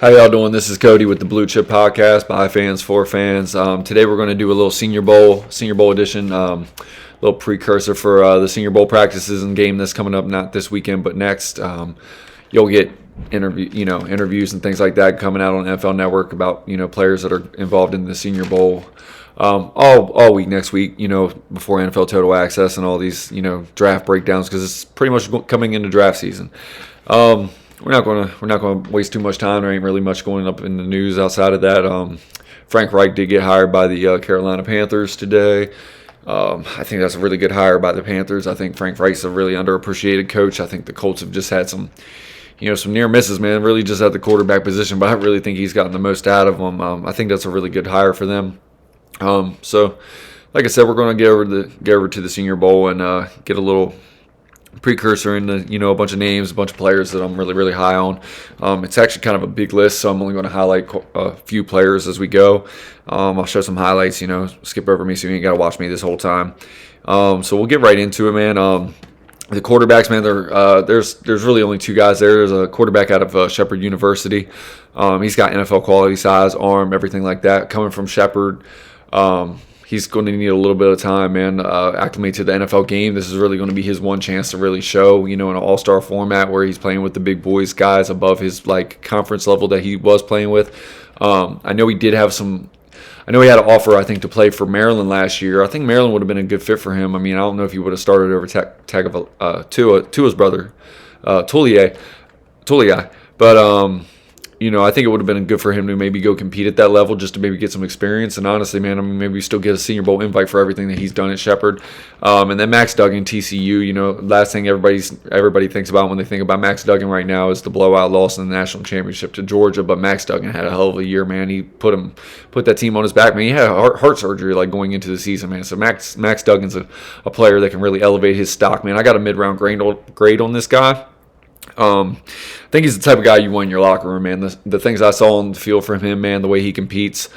How y'all doing? This is Cody with the Blue Chip Podcast by fans for fans. Today we're going to do a little Senior Bowl edition, little precursor for the Senior Bowl practices and game that's coming up not this weekend but next. You'll get interviews and things like that coming out on NFL Network about players that are involved in the Senior Bowl all week next week. Before NFL Total Access and all these draft breakdowns because it's pretty much coming into draft season. We're not going to waste too much time. There ain't really much going up in the news outside of that. Frank Reich did get hired by the Carolina Panthers today. I think that's a really good hire by the Panthers. I think Frank Reich's a really underappreciated coach. I think the Colts have just had some near misses, man. Really just at the quarterback position, but I really think he's gotten the most out of them. I think that's a really good hire for them. So, like I said, we're going to get over to the Senior Bowl and get a little precursor into a bunch of names, a bunch of players that I'm really, really high on. It's actually kind of a big list, so I'm only going to highlight a few players as we go. I'll show some highlights, skip over me so you ain't got to watch me this whole time. So we'll get right into it, man. The quarterbacks, man, there's really only two guys there. There's a quarterback out of Shepherd University. He's got NFL quality, size, arm, everything like that. Coming from Shepherd, he's going to need a little bit of time, man, acclimate to the NFL game. This is really going to be his one chance to really show, in an all-star format where he's playing with the big boys, guys above his conference level that he was playing with. I know he had an offer, I think, to play for Maryland last year. I think Maryland would have been a good fit for him. I mean, I don't know if he would have started over Tua's brother, Tulia, but I think it would have been good for him to maybe go compete at that level just to maybe get some experience. And honestly, man, maybe still get a Senior Bowl invite for everything that he's done at Shepherd. And then Max Duggan, TCU, last thing everybody thinks about when they think about Max Duggan right now is the blowout loss in the national championship to Georgia. But Max Duggan had a hell of a year, man. He put that team on his back, man. He had heart surgery going into the season, man. So Max Duggan's a player that can really elevate his stock, man. I got a mid-round grade on this guy. I think he's the type of guy you want in your locker room, man. The things I saw on the field from him, man, the way he competes.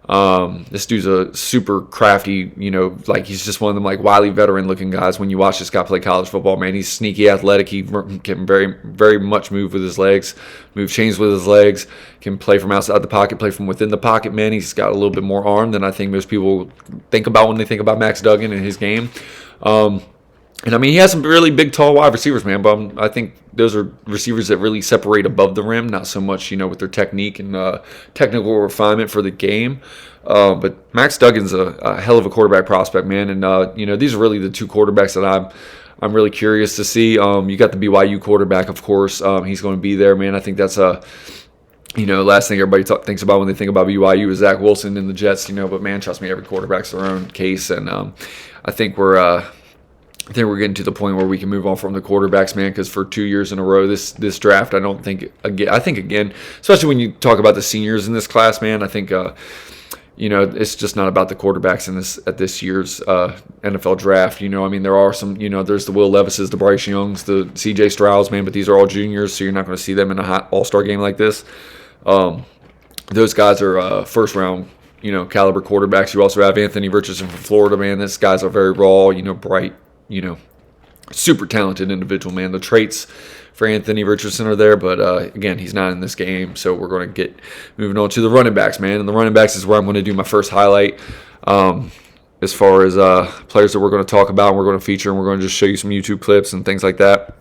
This dude's a super crafty, he's just one of them wily veteran-looking guys. When you watch this guy play college football, man, he's sneaky athletic. He can very, very much move with his legs, move chains with his legs, can play from outside the pocket, play from within the pocket, man. He's got a little bit more arm than I think most people think about when they think about Max Duggan and his game. And, I mean, he has some really big, tall wide receivers, man, but I think those are receivers that really separate above the rim, not so much, with their technique and technical refinement for the game. But Max Duggan's a hell of a quarterback prospect, man, and, these are really the two quarterbacks that I'm really curious to see. You got the BYU quarterback, of course. He's going to be there, man. I think that's last thing everybody thinks about when they think about BYU is Zach Wilson and the Jets, but, man, trust me, every quarterback's their own case, and I think we're getting to the point where we can move on from the quarterbacks, man, because for 2 years in a row, this draft, I think again, especially when you talk about the seniors in this class, man, I think, it's just not about the quarterbacks at this year's NFL draft. There are some, there's the Will Levises, the Bryce Youngs, the CJ Strouds, man, but these are all juniors, so you're not going to see them in a hot all-star game like this. Those guys are first-round, caliber quarterbacks. You also have Anthony Richardson from Florida, man. This guy's a very raw, bright, super talented individual, man. The traits for Anthony Richardson are there, but again, he's not in this game, so we're going to get moving on to the running backs, man. And the running backs is where I'm going to do my first highlight as far as players that we're going to talk about and we're going to feature, and we're going to just show you some YouTube clips and things like that.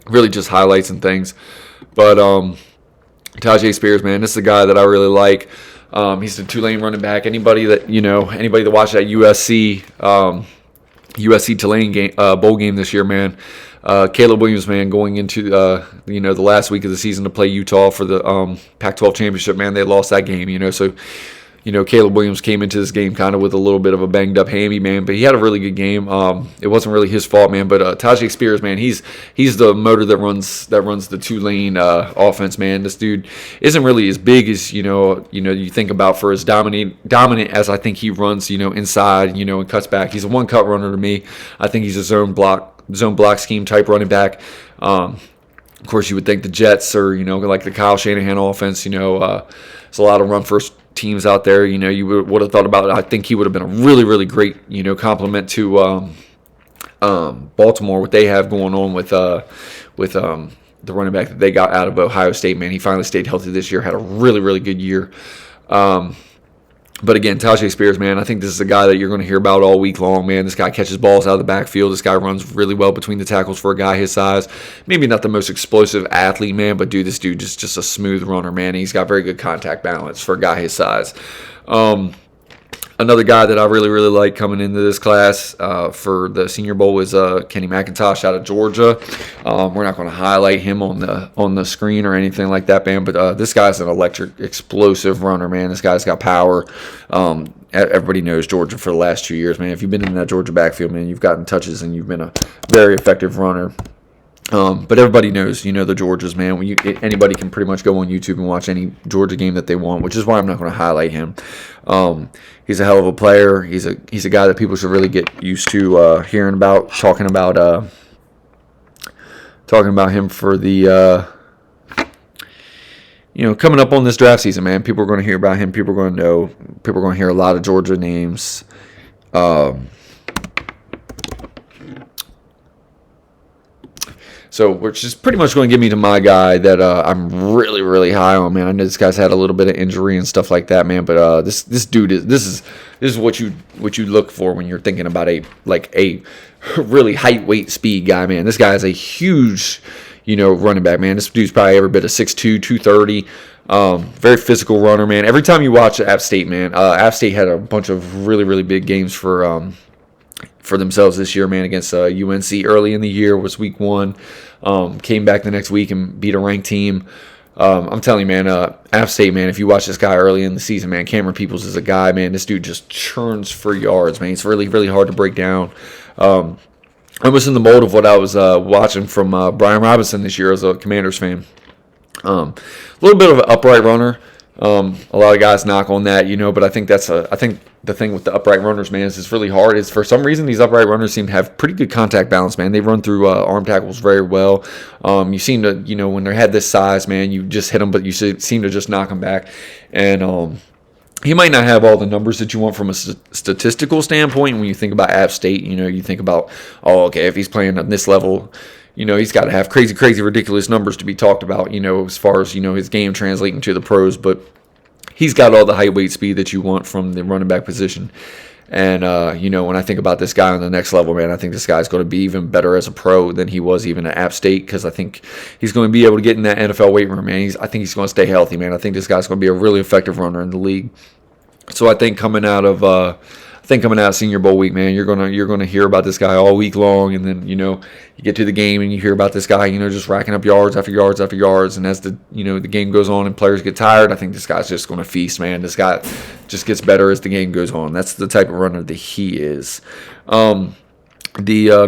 Really just highlights and things. But Tyjae Spears, man, this is a guy that I really like. He's the Tulane running back. Anybody that watched that USC Tulane bowl game this year, man. Caleb Williams, man, going into the last week of the season to play Utah for the Pac-12 championship, man. They lost that game, so Caleb Williams came into this game kind of with a little bit of a banged up hammy, man, but he had a really good game. It wasn't really his fault, man, but Tyjae Spears, man, he's the motor that runs the Tulane offense, man. This dude isn't really as big as you think about for as dominant as I think he runs, inside, and cuts back. He's a one cut runner to me. I think he's a zone block scheme type running back. Of course, you would think the Jets or like the Kyle Shanahan offense. There's a lot of run first teams out there. You would have thought about it. I think he would have been a really, really great complement to Baltimore. What they have going on with the running back that they got out of Ohio State, man. He finally stayed healthy this year, had a really, really good year. But again, Tajay Spears, man, I think this is a guy that you're going to hear about all week long, man. This guy catches balls out of the backfield. This guy runs really well between the tackles for a guy his size. Maybe not the most explosive athlete, man, but dude, this dude just a smooth runner, man. He's got very good contact balance for a guy his size. Another guy that I really, really like coming into this class for the Senior Bowl is Kenny McIntosh out of Georgia. We're not going to highlight him on the screen or anything like that, man. But this guy's an electric, explosive runner, man. This guy's got power. Everybody knows Georgia for the last 2 years, man. If you've been in that Georgia backfield, man, you've gotten touches and you've been a very effective runner. But everybody knows, the Georgias, man. Anybody can pretty much go on YouTube and watch any Georgia game that they want, which is why I'm not going to highlight him. He's a hell of a player. He's a guy that people should really get used to hearing about, talking about him for the coming up on this draft season, man. People are going to hear about him. People are going to know. People are going to hear a lot of Georgia names. So, which is pretty much going to get me to my guy that I'm really, really high on, man. I know this guy's had a little bit of injury and stuff like that, man. But this dude is what you look for when you're thinking about a really height, weight, speed guy, man. This guy is a huge, running back, man. This dude's probably every bit of 6'2", 230. Very physical runner, man. Every time you watch App State, man, App State had a bunch of really, really big games for themselves this year, man, against UNC early in the year. Was week 1. Came back the next week and beat a ranked team. I'm telling you, man, App State, man, if you watch this guy early in the season, man, Cameron Peoples is a guy, man. This dude just churns for yards, man. It's really, really hard to break down. Almost in the mold of what I was watching from Brian Robinson this year as a Commanders fan. A little bit of an upright runner. A lot of guys knock on that, but I think the thing with the upright runners, man, is it's really hard. Is for some reason these upright runners seem to have pretty good contact balance, man. They run through arm tackles very well. You seem to, when they had this size, man, you just hit them, but you seem to just knock them back. And he might not have all the numbers that you want from a statistical standpoint. When you think about App State, you think about, if he's playing at this level, he's got to have crazy, ridiculous numbers to be talked about, as far as, his game translating to the pros. But he's got all the height, weight, speed that you want from the running back position. And, when I think about this guy on the next level, man, I think this guy's going to be even better as a pro than he was even at App State, because I think he's going to be able to get in that NFL weight room, man. I think he's going to stay healthy, man. I think this guy's going to be a really effective runner in the league. So I think coming out of Senior Bowl week, man, you're gonna hear about this guy all week long, and then you get to the game and you hear about this guy, just racking up yards after yards after yards, and as the game goes on and players get tired, I think this guy's just gonna feast, man. This guy just gets better as the game goes on. That's the type of runner that he is. The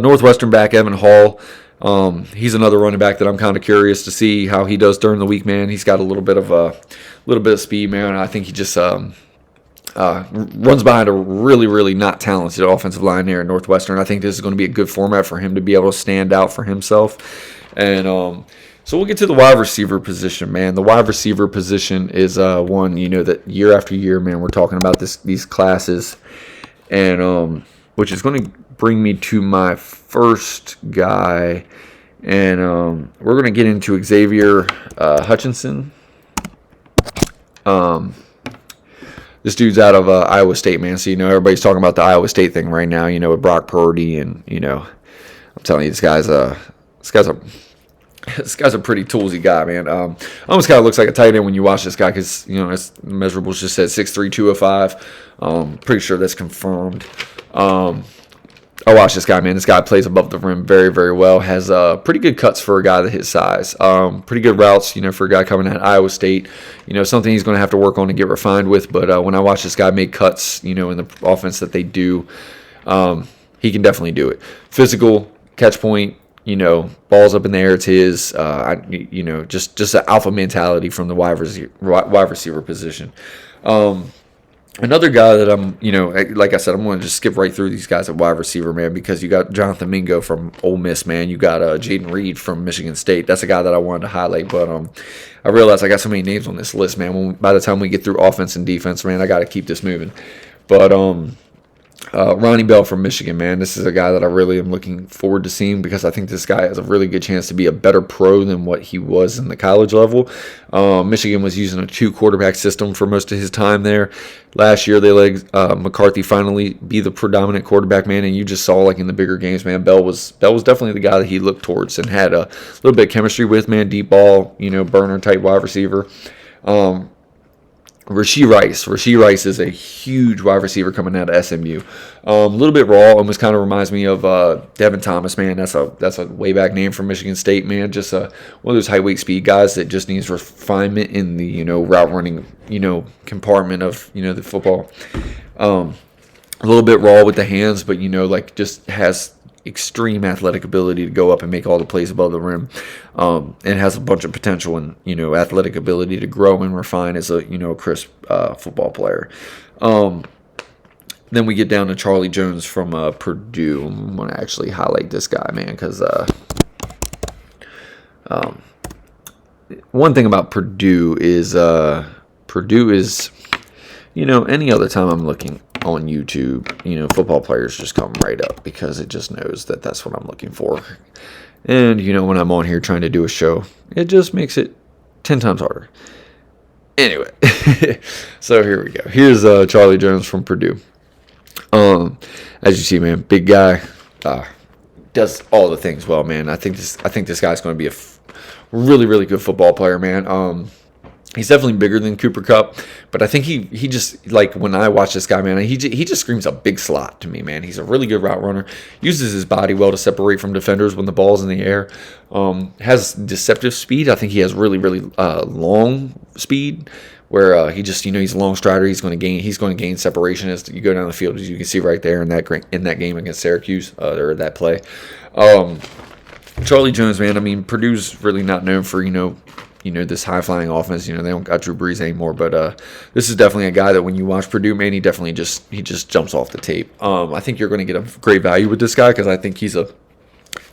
Northwestern back Evan Hall. He's another running back that I'm kind of curious to see how he does during the week, man. He's got a little bit of speed, man. I think he just runs behind a really, really not talented offensive line there at Northwestern. I think this is going to be a good format for him to be able to stand out for himself. And so we'll get to the wide receiver position, man. The wide receiver position is one, that year after year, man, we're talking about these classes. And which is going to bring me to my first guy. And we're going to get into Xavier Hutchinson. This dude's out of Iowa State, man. So, everybody's talking about the Iowa State thing right now, with Brock Purdy. And, I'm telling you, this guy's a pretty toolsy guy, man. Almost kind of looks like a tight end when you watch this guy because, his measurables just said 6'3", 205. Pretty sure that's confirmed. I watch this guy, man. This guy plays above the rim very, very well. Has pretty good cuts for a guy that his size. Pretty good routes, for a guy coming out of Iowa State. Something he's going to have to work on and get refined with. But when I watch this guy make cuts, in the offense that they do, he can definitely do it. Physical, catch point, balls up in the air. It's his. Just an alpha mentality from the wide receiver position. Another guy that I'm, like I said, I'm going to just skip right through these guys at wide receiver, man, because you got Jonathan Mingo from Ole Miss, man. You got Jaden Reed from Michigan State. That's a guy that I wanted to highlight, but I realized I got so many names on this list, man. By the time we get through offense and defense, man, I got to keep this moving. But Ronnie Bell from Michigan, man. This is a guy that I really am looking forward to seeing because I think this guy has a really good chance to be a better pro than what he was in the college level. Michigan was using a 2-quarterback system for most of his time there. Last year, they let McCarthy finally be the predominant quarterback, man, and you just saw, like, in the bigger games, man, Bell was definitely the guy that he looked towards and had a little bit of chemistry with, man, deep ball, burner-type wide receiver. Rashee Rice is a huge wide receiver coming out of SMU. A little bit raw, almost kind of reminds me of Devin Thomas, man. That's a way back name from Michigan State, man. Just one of those high weight speed guys that just needs refinement in the route running compartment of the football. A little bit raw with the hands, but just has extreme athletic ability to go up and make all the plays above the rim, and has a bunch of potential and athletic ability to grow and refine as a crisp football player. Then we get down to Charlie Jones from Purdue. I'm going to actually highlight this guy, man, because one thing about Purdue is any other time I'm looking on YouTube, football players just come right up because it just knows that that's what I'm looking for. And, when I'm on here trying to do a show, it just makes it 10 times harder. Anyway, so here we go. Here's Charlie Jones from Purdue. As you see, man, big guy, does all the things well, man. I think this guy's going to be a really, really good football player, man. He's definitely bigger than Cooper Kupp, but I think he just, like, when I watch this guy, man, he just screams a big slot to me, man. He's a really good route runner, uses his body well to separate from defenders when the ball's in the air, has deceptive speed. I think he has really, really long speed where he just, he's a long strider. He's going to gain separation as you go down the field, as you can see right there in that game against Syracuse, or that play. Charlie Jones, man, I mean, Purdue's really not known for, this high-flying offense. They don't got Drew Brees anymore, but this is definitely a guy that when you watch Purdue, man, he just jumps off the tape. I think you're going to get a great value with this guy because I think he's a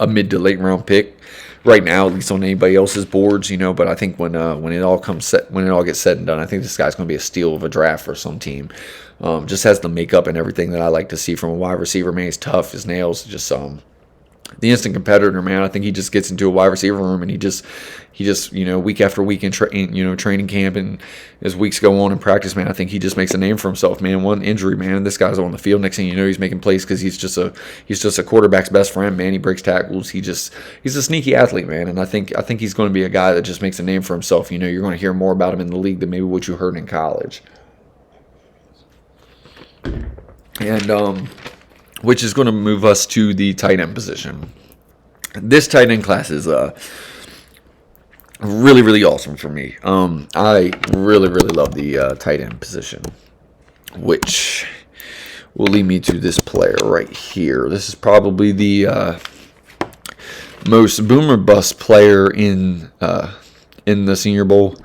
mid to late round pick right now, at least on anybody else's boards, But I think when it all gets said and done, I think this guy's going to be a steal of a draft for some team. Just has the makeup and everything that I like to see from a wide receiver. Man, he's tough, his nails, just the instant competitor, man. I think he just gets into a wide receiver room and he just week after week in training camp and as weeks go on in practice, man, I think he just makes a name for himself, man. One injury, man, this guy's on the field. Next thing you know, he's making plays because he's just a quarterback's best friend, man. He breaks tackles. He's a sneaky athlete, man. And I think he's going to be a guy that just makes a name for himself. You're going to hear more about him in the league than maybe what you heard in college. And which is going to move us to the tight end position. This tight end class is really, really awesome for me. I really, really love the tight end position, which will lead me to this player right here. This is probably the most boomer bust player in the Senior Bowl.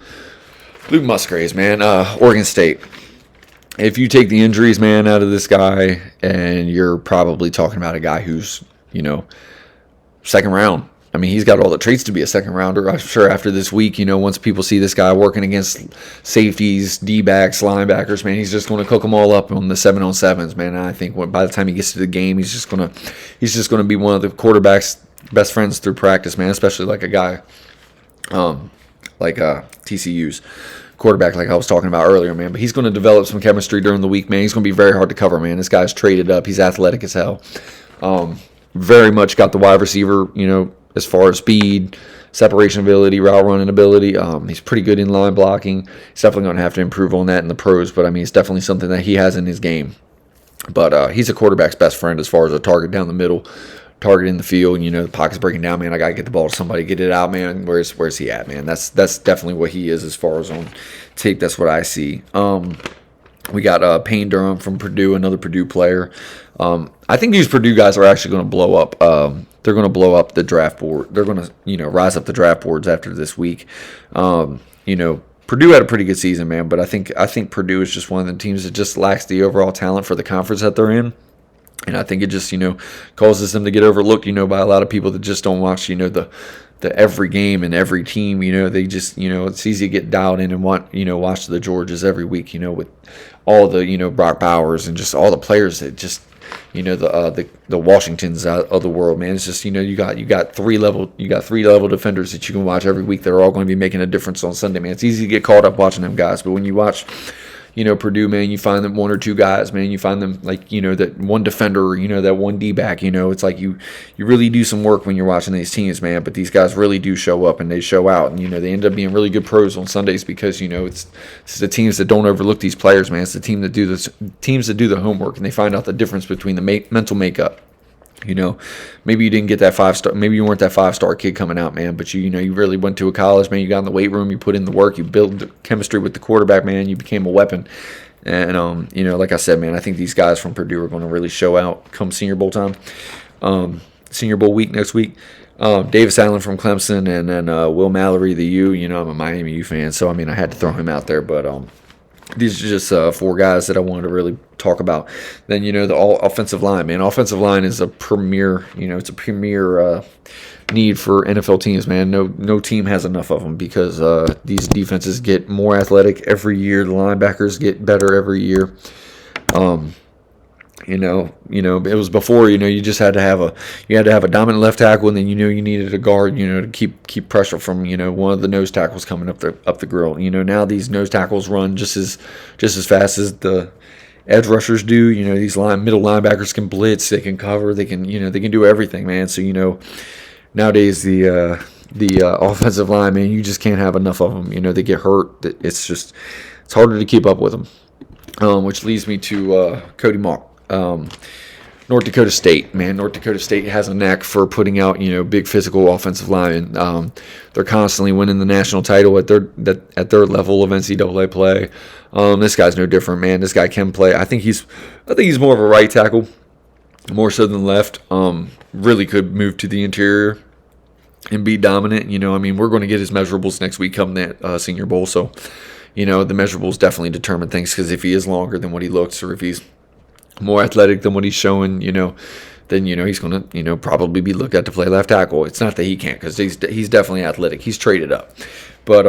Luke Musgraves, man, Oregon State. If you take the injuries, man, out of this guy, and you're probably talking about a guy who's, second round. I mean, he's got all the traits to be a second rounder. I'm sure after this week, once people see this guy working against safeties, D-backs, linebackers, man, he's just going to cook them all up on the 7-on-7s, man. And I think by the time he gets to the game, he's just going to be one of the quarterback's best friends through practice, man, especially like a guy like TCU's quarterback like I was talking about earlier, man. But he's going to develop some chemistry during the week, man. He's going to be very hard to cover, man. This guy's traded up. He's athletic as hell. Very much got the wide receiver, as far as speed, separation ability, route running ability. He's pretty good in line blocking. He's definitely going to have to improve on that in the pros, but I mean, it's definitely something that he has in his game. But he's a quarterback's best friend as far as a target down the middle, target in the field. The pocket's breaking down, man. I got to get the ball to somebody, get it out, man. Where's he at, man? That's definitely what he is as far as on tape. That's what I see. We got Payne Durham from Purdue, another Purdue player. I think these Purdue guys are actually going to blow up. They're going to blow up the draft board. They're going to, rise up the draft boards after this week. Purdue had a pretty good season, man, but I think Purdue is just one of the teams that just lacks the overall talent for the conference that they're in. And I think it just, causes them to get overlooked, by a lot of people that just don't watch, the every game and every team. They just, it's easy to get dialed in and watch the Georges every week, with all the, Brock Bowers and just all the players that just the Washingtons of the world, man. It's just, you got three level defenders that you can watch every week that are all going to be making a difference on Sunday, man. It's easy to get caught up watching them guys, but when you watch Purdue, man, you find them one or two guys, man. You find them that one defender, that one D-back. It's like you really do some work when you're watching these teams, man. But these guys really do show up and they show out, and they end up being really good pros on Sundays because it's the teams that don't overlook these players, man. It's the teams that do the homework and they find out the difference between the mental makeup. Maybe you didn't get that 5-star. Maybe you weren't that 5-star kid coming out, man. But you really went to a college, man. You got in the weight room, you put in the work, you built chemistry with the quarterback, man. You became a weapon. And like I said, man, I think these guys from Purdue are going to really show out come Senior Bowl time, Senior Bowl week next week. Davis Allen from Clemson, and then Will Mallory, the U. I'm a Miami U fan, so I had to throw him out there, but these are just four guys that I wanted to really talk about. Then, the offensive line, man. Offensive line is a premier, it's a premier need for NFL teams, man. No team has enough of them because these defenses get more athletic every year. The linebackers get better every year. It was before, you just had to have a dominant left tackle, and then you needed a guard, to keep pressure from one of the nose tackles coming up the grill. Now these nose tackles run just as fast as the edge rushers do. These middle linebackers can blitz, they can cover, they can do everything, man. So nowadays the offensive line, man, you just can't have enough of them. They get hurt. It's harder to keep up with them. Which leads me to Cody Mauch. North Dakota State, man. North Dakota State has a knack for putting out, big physical offensive linemen. They're constantly winning the national title at their level of NCAA play. This guy's no different, man. This guy can play. I think he's more of a right tackle, more so than left. Really could move to the interior and be dominant. We're going to get his measurables next week come that Senior Bowl. So, the measurables definitely determine things, because if he is longer than what he looks, or if he's more athletic than what he's showing, then he's going to probably be looked at to play left tackle. It's not that he can't, because he's definitely athletic. He's traded up, but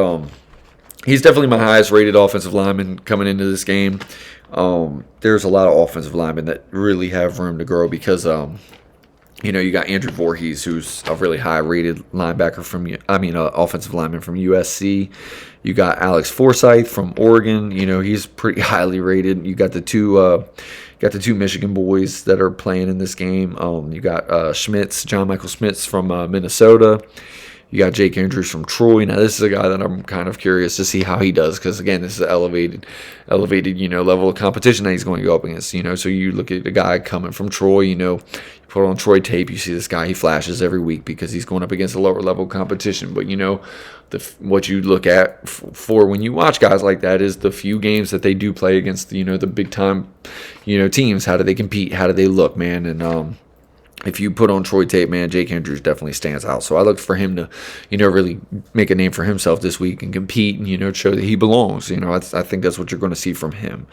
he's definitely my highest rated offensive lineman coming into this game. There's a lot of offensive linemen that really have room to grow because you got Andrew Voorhees, who's a really high-rated linebacker offensive lineman from USC. You got Alex Forsythe from Oregon. He's pretty highly rated. You got the two Michigan boys that are playing in this game. You got John Michael Schmitz from Minnesota. You got Jake Andrews from Troy. Now, this is a guy that I'm kind of curious to see how he does, because, again, this is an elevated, level of competition that he's going to go up against. So you look at a guy coming from Troy, you put on Troy tape, you see this guy, he flashes every week because he's going up against a lower level competition. But, what you look at for when you watch guys like that is the few games that they do play against, the big time, teams. How do they compete? How do they look, man? And, if you put on Troy tape, man, Jake Andrews definitely stands out. So I look for him to, really make a name for himself this week and compete and, show that he belongs. I think that's what you're going to see from him.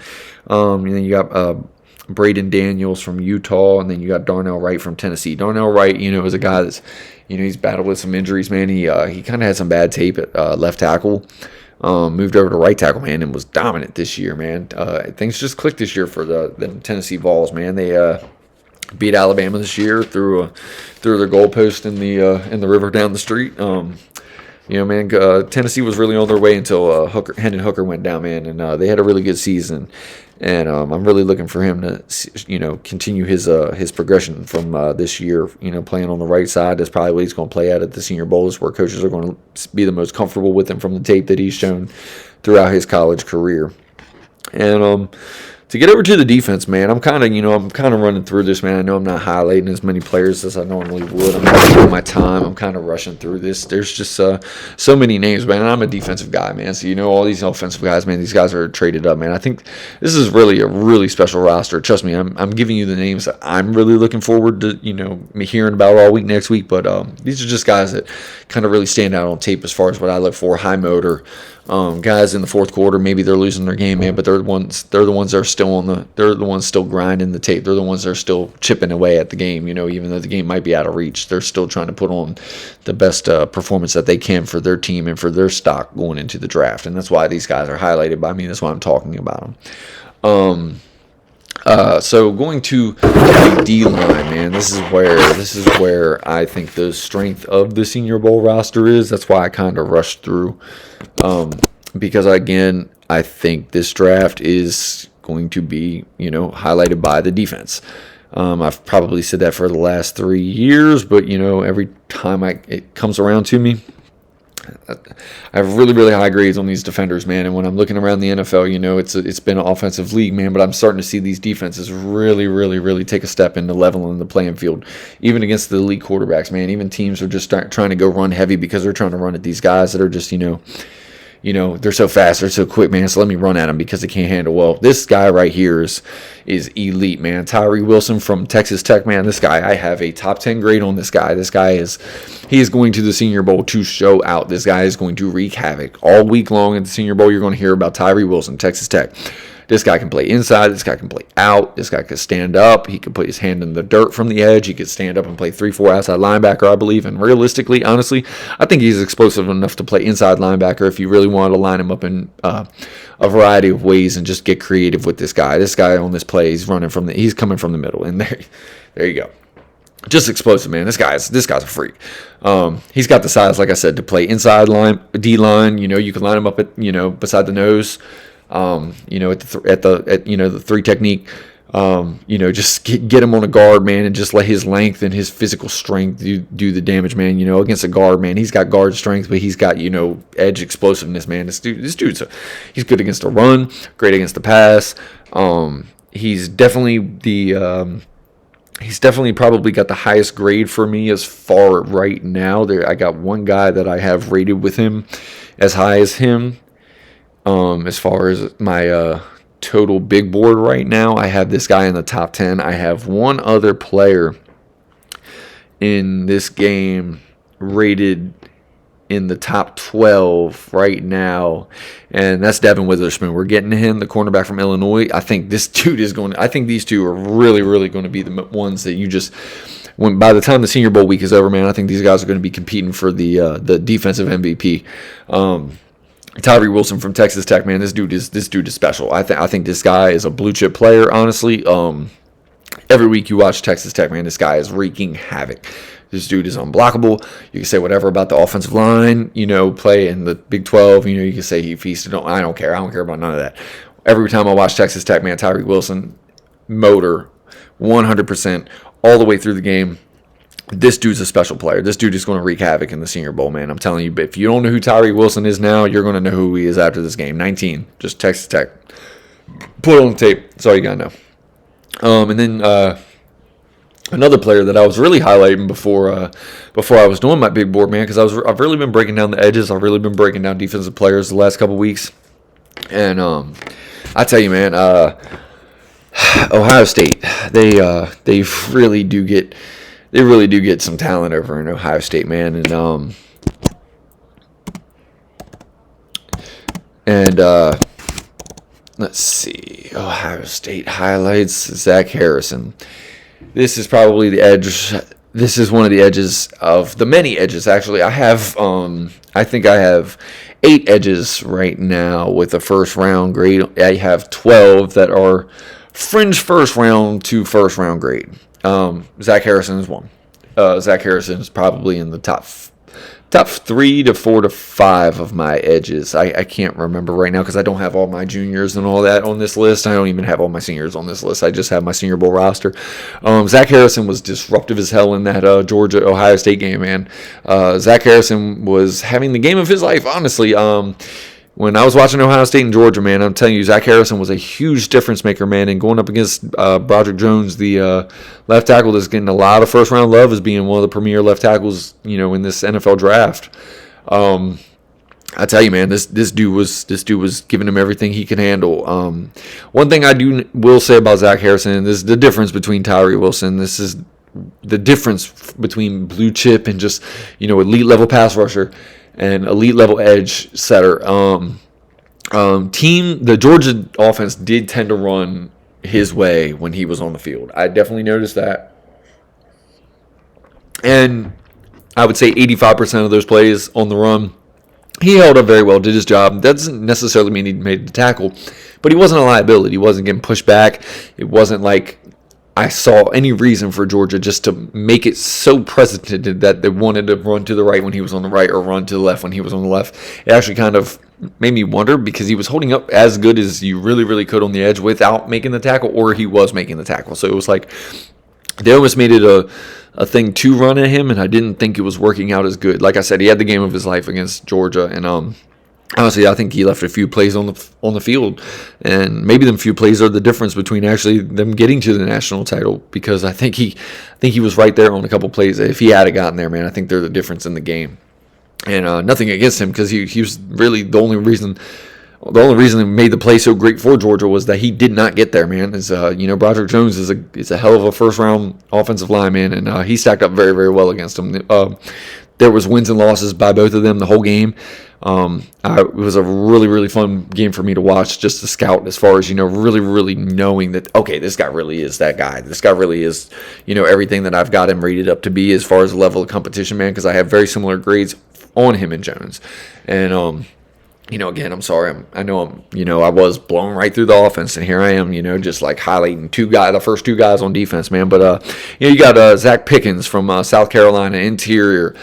And then you got Braden Daniels from Utah, and then you got Darnell Wright from Tennessee. Darnell Wright, is a guy that's, he's battled with some injuries, man. He kind of had some bad tape at left tackle. Moved over to right tackle, man, and was dominant this year, man. Things just clicked this year for the Tennessee Vols, man. They beat Alabama this year through their goalpost in the river down the street. Tennessee was really on their way until Hendon Hooker went down, man, and they had a really good season. And I'm really looking for him to, continue his progression from this year. Playing on the right side, that's probably what he's going to play at the Senior Bowl, is where coaches are going to be the most comfortable with him from the tape that he's shown throughout his college career. And to get over to the defense, man, I'm kind of running through this, man. I know I'm not highlighting as many players as I normally would. I'm not taking my time. I'm kind of rushing through this. There's just so many names, man. And I'm a defensive guy, man. So all these offensive guys, man. These guys are traded up, man. I think this is really a really special roster. Trust me, I'm giving you the names that I'm really looking forward to, hearing about all week next week. But these are just guys that kind of really stand out on tape as far as what I look for. High motor. Guys in the fourth quarter, maybe they're losing their game, man, but they're the ones that are still they're the ones still grinding the tape. They're the ones that are still chipping away at the game, even though the game might be out of reach. They're still trying to put on the best performance that they can for their team and for their stock going into the draft. And that's why these guys are highlighted by me. That's why I'm talking about them. So going to the D line, man, this is where I think the strength of the Senior Bowl roster is. That's why I kind of rushed through, because again, I think this draft is going to be, highlighted by the defense. I've probably said that for the last 3 years, but every time it comes around to me, I have really, really high grades on these defenders, man. And when I'm looking around the NFL, it's been an offensive league, man. But I'm starting to see these defenses really, really, really take a step into leveling the playing field, even against the elite quarterbacks, man. Even teams are just trying to go run heavy because they're trying to run at these guys that are just, they're so fast, they're so quick, man. So let me run at them because they can't handle. Well, this guy right here is elite, man. Tyree Wilson from Texas Tech, man. This guy, I have a top 10 grade on this guy. He is going to the Senior Bowl to show out. This guy is going to wreak havoc all week long at the Senior Bowl. You're going to hear about Tyree Wilson, Texas Tech. This guy can play inside. This guy can play out. This guy can stand up. He can put his hand in the dirt from the edge. He could stand up and play 3-4 outside linebacker, I believe. And realistically, honestly, I think he's explosive enough to play inside linebacker if you really want to line him up in a variety of ways and just get creative with this guy. This guy on this play, he's coming from the middle. And there you go. Just explosive, man. This guy's a freak. He's got the size, like I said, to play inside line, D line. You can line him up at beside the nose. At the three technique, just get him on a guard, man, and just let his length and his physical strength do the damage, man. Against a guard, man, he's got guard strength, but he's got edge explosiveness, man. He's good against the run, great against the pass. He's definitely probably got the highest grade for me as far right now. I got one guy that I have rated with him as high as him. As far as my total big board right now, I have this guy in the top 10. I have one other player in this game rated in the top 12 right now, and that's Devin Witherspoon. We're getting to him, the cornerback from Illinois. I think these two are really, really going to be the ones that by the time the Senior Bowl week is over, man, I think these guys are going to be competing for the defensive MVP. Tyree Wilson from Texas Tech, man, this dude is special. I think this guy is a blue chip player, honestly. Every week you watch Texas Tech, man, this guy is wreaking havoc. This dude is unblockable. You can say whatever about the offensive line, play in the Big 12. You can say he feasted on. I don't care. I don't care about none of that. Every time I watch Texas Tech, man, Tyree Wilson, motor, 100% all the way through the game. This dude's a special player. This dude is going to wreak havoc in the Senior Bowl, man. I'm telling you, if you don't know who Tyree Wilson is now, you're going to know who he is after this game. 19, just Texas Tech. Put it on the tape. That's all you got to know. And then another player that I was really highlighting before I was doing my big board, man, because I've really been breaking down the edges. I've really been breaking down defensive players the last couple weeks. And I tell you, man, Ohio State, they really do get some talent over in Ohio State, man. And let's see, Ohio State highlights, Zach Harrison. This is probably the edge. This is one of the edges of the many edges, actually. I think I have 8 edges right now with a first round grade. I have 12 that are fringe first round to first round grade. Zach Harrison is one. Zach Harrison is probably in the top 3 to 4 to 5 of my edges. I can't remember right now because I don't have all my juniors and all that on this list. I don't even have all my seniors on this list. I just have my Senior Bowl roster. Zach Harrison was disruptive as hell in that Georgia-Ohio State game, man. Zach Harrison was having the game of his life, honestly. When I was watching Ohio State and Georgia, man, I'm telling you, Zach Harrison was a huge difference maker, man. And going up against Broderick Jones, the left tackle that's getting a lot of first-round love as being one of the premier left tackles, in this NFL draft. I tell you, man, this dude was giving him everything he could handle. One thing I will say about Zach Harrison, this is the difference between Tyree Wilson. This is the difference between blue chip and just elite level pass rusher and elite level edge setter. The Georgia offense did tend to run his way when he was on the field. I definitely noticed that. And I would say 85% of those plays on the run, he held up very well, did his job. That doesn't necessarily mean he made the tackle, but he wasn't a liability. He wasn't getting pushed back. It wasn't like I saw any reason for Georgia just to make it so precedented that they wanted to run to the right when he was on the right or run to the left when he was on the left. It actually kind of made me wonder because he was holding up as good as you really, really could on the edge without making the tackle, or he was making the tackle. So it was like they almost made it a thing to run at him, and I didn't think it was working out as good. Like I said, he had the game of his life against Georgia, and honestly, I think he left a few plays on the field, and maybe them few plays are the difference between actually them getting to the national title. Because I think he was right there on a couple plays. If he had gotten there, man, I think they're the difference in the game. And nothing against him, because he was really the only reason. The only reason it made the play so great for Georgia was that he did not get there, man. Broderick Jones is a hell of a first round offensive lineman, and he stacked up very, very well against him. There was wins and losses by both of them the whole game. It was a really, really fun game for me to watch, just to scout as far as, really, really knowing that, okay, this guy really is that guy. This guy really is, everything that I've got him rated up to be as far as the level of competition, man, because I have very similar grades on him and Jones. And, again, I'm sorry. I was blown right through the offense, and here I am, just like highlighting the first two guys on defense, man. But, you got Zach Pickens from South Carolina, interior.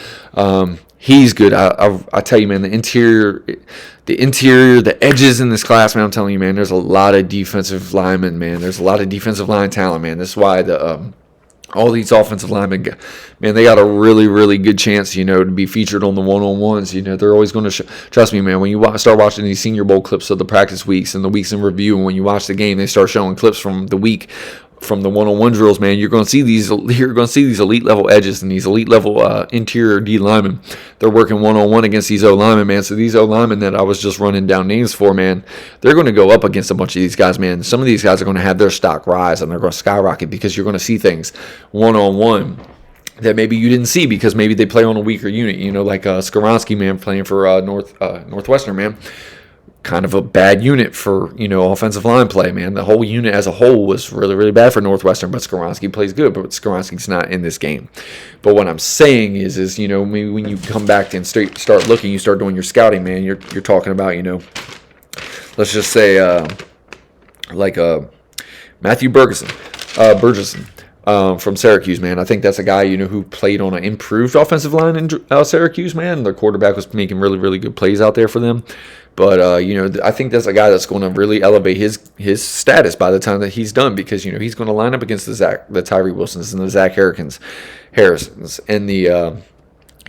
He's good. I tell you, man, the interior, the edges in this class, man, I'm telling you, man, there's a lot of defensive linemen, man. There's a lot of defensive line talent, man. That's why all these offensive linemen, man, they got a really, really good chance, to be featured on the one-on-ones. They're always going to trust me, man. When you start watching these Senior Bowl clips of the practice weeks and the weeks in review, and when you watch the game, they start showing clips from the week, from the one-on-one drills, man. You're going to see these elite level edges and these elite level interior D linemen. They're working one-on-one against these O linemen, man. So these O linemen that I was just running down names for, man, they're going to go up against a bunch of these guys, man. Some of these guys are going to have their stock rise, and they're going to skyrocket because you're going to see things one-on-one that maybe you didn't see because maybe they play on a weaker unit, like Skoronsky, man, playing for Northwestern, man. Kind of a bad unit for, offensive line play, man. The whole unit as a whole was really, really bad for Northwestern, but Skoronsky plays good, but Skoronsky's not in this game. But what I'm saying is maybe when you come back and start looking, you start doing your scouting, man, you're talking about, let's just say, Matthew Burgeson. From Syracuse, man. I think that's a guy, who played on an improved offensive line in Syracuse, man. Their quarterback was making really, really good plays out there for them. But, I think that's a guy that's going to really elevate his status by the time that he's done, because, he's going to line up against the Tyree Wilsons and the Zach Harrisons and the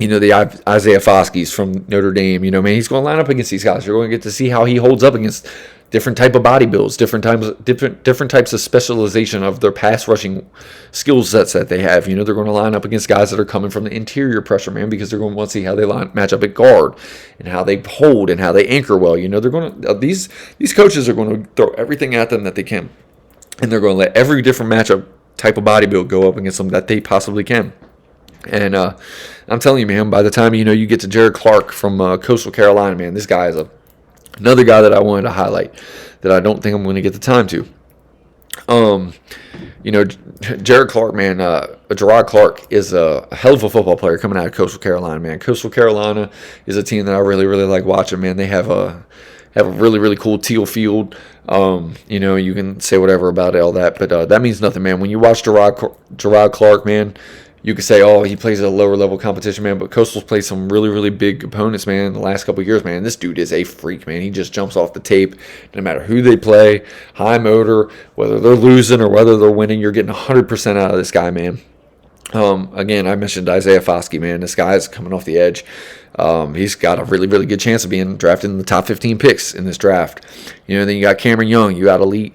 Isaiah Foskey's from Notre Dame. Man, he's going to line up against these guys. You're going to get to see how he holds up against different type of body builds, different types of specialization of their pass rushing skill sets that they have. They're going to line up against guys that are coming from the interior pressure, man, because they're going to want to see how they match up at guard and how they hold and how they anchor well. They're going to these coaches are going to throw everything at them that they can, and they're going to let every different matchup type of body build go up against them that they possibly can. And I'm telling you, man, by the time you get to Jared Clark from Coastal Carolina, man, this guy is another guy that I wanted to highlight that I don't think I'm going to get the time to. Jared Clark, man, Gerard Clark is a hell of a football player coming out of Coastal Carolina, man. Coastal Carolina is a team that I really, really like watching, man. They have a really, really cool teal field. You can say whatever about all that, but that means nothing, man. When you watch Gerard Clark, man, you could say, oh, he plays at a lower level competition, man, but Coastal's played some really, really big opponents, man, in the last couple of years, man. This dude is a freak, man. He just jumps off the tape no matter who they play, high motor, whether they're losing or whether they're winning, you're getting 100% out of this guy, man. Again, I mentioned Isaiah Foskey, man. This guy's coming off the edge. He's got a really, really good chance of being drafted in the top 15 picks in this draft. Then you got Cameron Young. You got Ali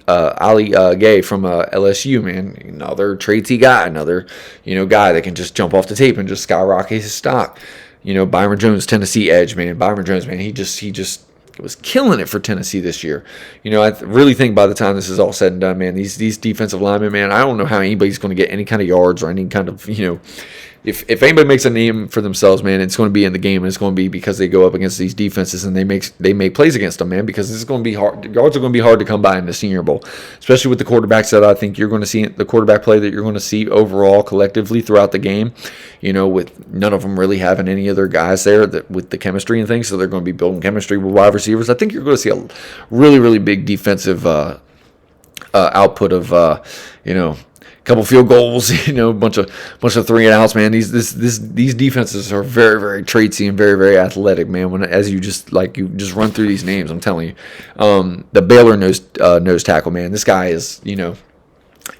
Gay from LSU, man. Another tradesy guy. Another, guy that can just jump off the tape and just skyrocket his stock. Byron Jones, Tennessee edge, man. Byron Jones, man, he just was killing it for Tennessee this year. I really think by the time this is all said and done, man, these defensive linemen, man, I don't know how anybody's going to get any kind of yards or any kind of, if anybody makes a name for themselves, man, it's going to be in the game, and it's going to be because they go up against these defenses and they make plays against them, man. Because it's going to be hard. Guards are going to be hard to come by in the Senior Bowl, especially with the quarterbacks that I think you're going to see, the quarterback play that you're going to see overall collectively throughout the game. You know, with none of them really having any other guys there that with the chemistry and things, so they're going to be building chemistry with wide receivers. I think you're going to see a really, really big defensive output of couple field goals, a bunch of 3-and-outs, man. These defenses are very, very traitsy and very, very athletic, man. As you just run through these names, I'm telling you, the Baylor nose tackle, man. This guy is,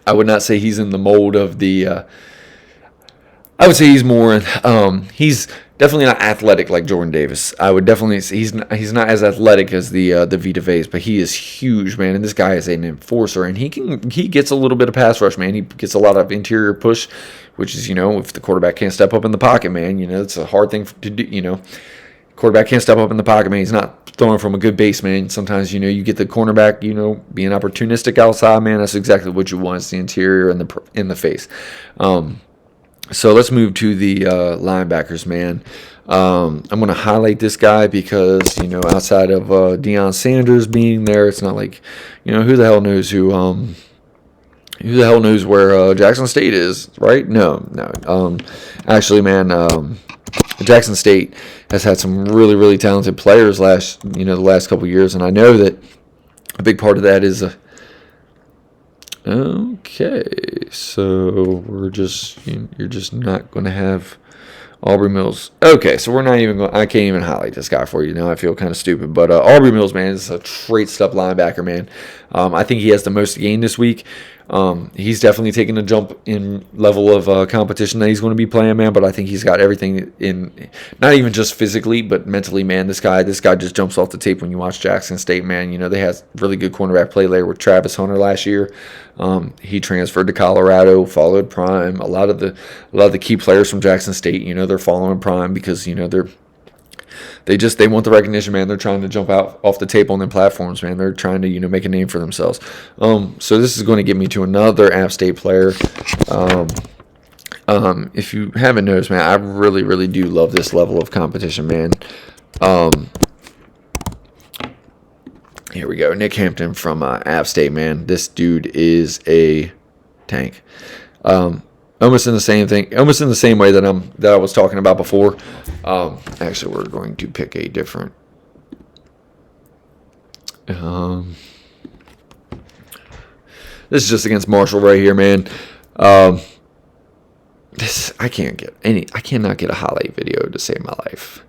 I would not say he's in the mold of the. I would say he's more. He's definitely not athletic like Jordan Davis. I would definitely say he's not as athletic as the Vita Veas, but he is huge, man. And this guy is an enforcer, and he gets a little bit of pass rush, man. He gets a lot of interior push, which is if the quarterback can't step up in the pocket, man, it's a hard thing to do. Quarterback can't step up in the pocket, man. He's not throwing from a good base, man. Sometimes you get the cornerback, being opportunistic outside, man. That's exactly what you want. It's the interior and in the face. So let's move to the linebackers, man. I'm going to highlight this guy because, outside of Deion Sanders being there, it's not like, who the hell knows who the hell knows where Jackson State is, right? No. Actually, man, Jackson State has had some really, really talented players the last couple of years, and I know that a big part of that is okay, so you're just not going to have Aubrey Mills. Okay, so we're not even going. I can't even highlight this guy for you now. I feel kind of stupid, but Aubrey Mills, man, is a trait-stuff linebacker, man. I think he has the most to gain this week. He's definitely taking a jump in level of competition that he's going to be playing, man. But I think he's got everything in, not even just physically, but mentally, man. This guy just jumps off the tape when you watch Jackson State, man. They had really good cornerback play there with Travis Hunter last year. He transferred to Colorado, followed Prime. A lot of the key players from Jackson State, they're following Prime because they want the recognition, man. They're trying to jump out off the tape on their platforms, man. They're trying to make a name for themselves. So this is going to get me to another App State player. If you haven't noticed, man, I really, really do love this level of competition, man. Here we go. Nick Hampton from App State, man. This dude is a tank. Almost in the same way that I was talking about before. Actually, we're going to pick a different. This is just against Marshall right here, man. I cannot get a highlight video to save my life.